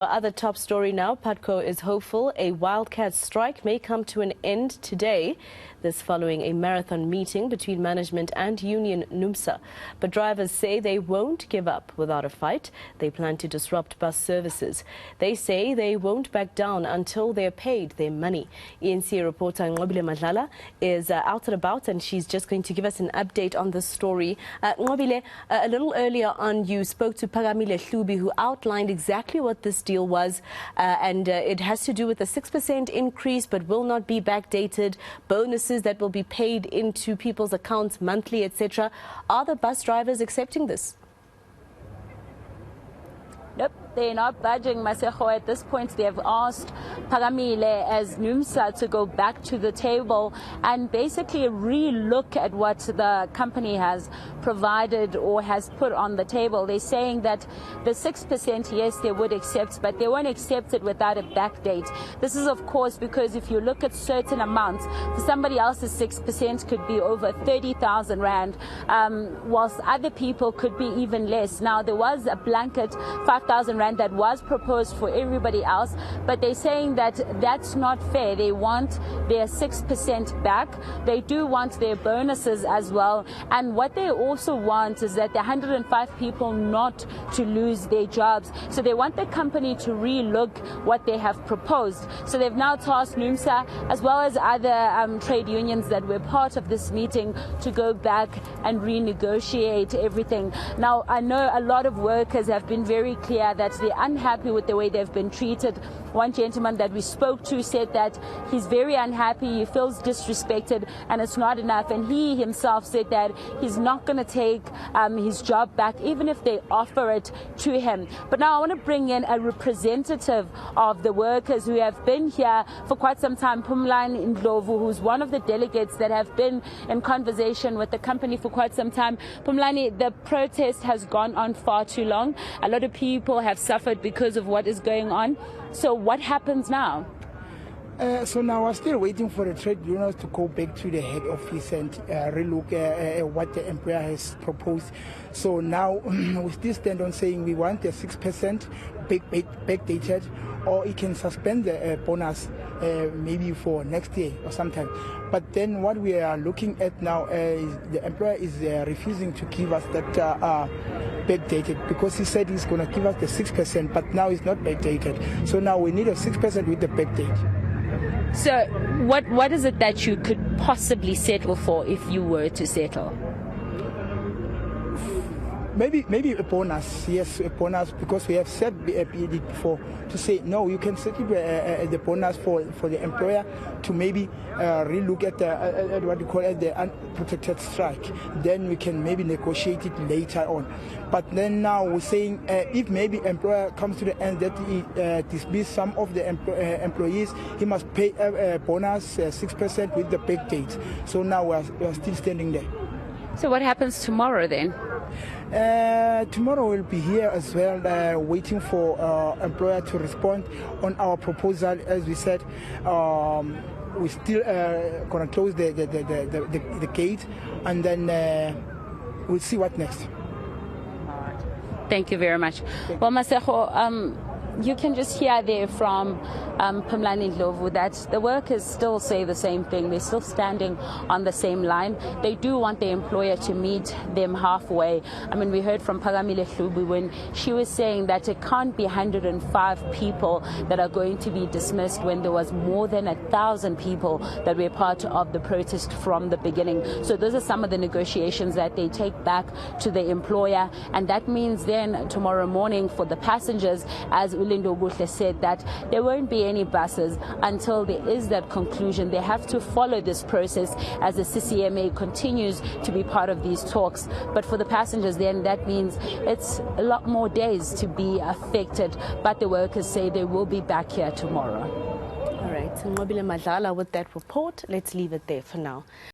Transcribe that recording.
Other top story now, Putco is hopeful a wildcat strike may come to an end today. This following a marathon meeting between management and union Numsa. But drivers say they won't give up without a fight. They plan to disrupt bus services. They say they won't back down until they're paid their money. eNCA reporter Nqobile Madlala is out and about, and she's just going to give us an update on this story. Nqobile, a little earlier on you spoke to Nqobile who outlined exactly what this deal was, and it has to do with a 6% increase but will not be backdated, bonuses that will be paid into people's accounts monthly, etc. Are the bus drivers accepting this? Nope, they're not budging, Masejo. At this point, they have asked Phakamile as Numsa to go back to the table and basically re-look at what the company has provided or has put on the table. They're saying that the 6%, yes, they would accept, but they won't accept it without a backdate. This is, of course, because if you look at certain amounts, for somebody else's 6% could be over 30,000 Rand, whilst other people could be even less. Now, there was a blanket 5,000 Rand that was proposed for everybody else, but they're saying that that's not fair. They want their 6% back. They do want their bonuses as well. And what they also want is that the 105 people not to lose their jobs. So they want the company to re-look what they have proposed. So they've now tasked Numsa as well as other trade unions that were part of this meeting to go back and renegotiate everything. Now, I know a lot of workers have been very clear that they're unhappy with the way they've been treated. One gentleman that we spoke to said that he's very unhappy, he feels disrespected, and it's not enough. And he himself said that he's not going to take his job back, even if they offer it to him. But now I want to bring in a representative of the workers who have been here for quite some time, Nqobile, who's one of the delegates that have been in conversation with the company for quite some time. Phumlani, the protest has gone on far too long. A lot of people have suffered because of what is going on. So what happens now? So now we're still waiting for the trade unions to go back to the head office and relook at what the employer has proposed. So now we still stand on saying we want the 6% backdated, or it can suspend the bonus maybe for next year or sometime. But then what we are looking at now is the employer is refusing to give us that backdated, because he said he's going to give us the 6%, but now it's not backdated. So now we need a 6% with the backdate. So what is it that you could possibly settle for if you were to settle? Maybe a bonus, yes, a bonus, because we have said before to say no, you can settle the bonus for the employer to maybe relook at what you call the unprotected strike. Then we can maybe negotiate it later on. But then now we're saying if maybe employer comes to the end that he dismiss some of the employees, he must pay a bonus 6% with the backdate. So now we're still standing there. So what happens tomorrow then? Tomorrow we'll be here as well, waiting for employer to respond on our proposal. As we said, we're still going to close the gate, and then we'll see what next. Thank you very much. Well, Masejo, you can just hear there from Nqobile that the workers still say the same thing. They're still standing on the same line. They do want the employer to meet them halfway. I mean, we heard from Nqobile when she was saying that it can't be 105 people that are going to be dismissed when there was more than 1,000 people that were part of the protest from the beginning. So those are some of the negotiations that they take back to the employer, and that means then tomorrow morning for the passengers, as Nqobile said, that there won't be any buses until there is that conclusion. They have to follow this process as the CCMA continues to be part of these talks. But for the passengers then, that means it's a lot more days to be affected. But the workers say they will be back here tomorrow. All right, Nqobile Madlala with that report. Let's leave it there for now.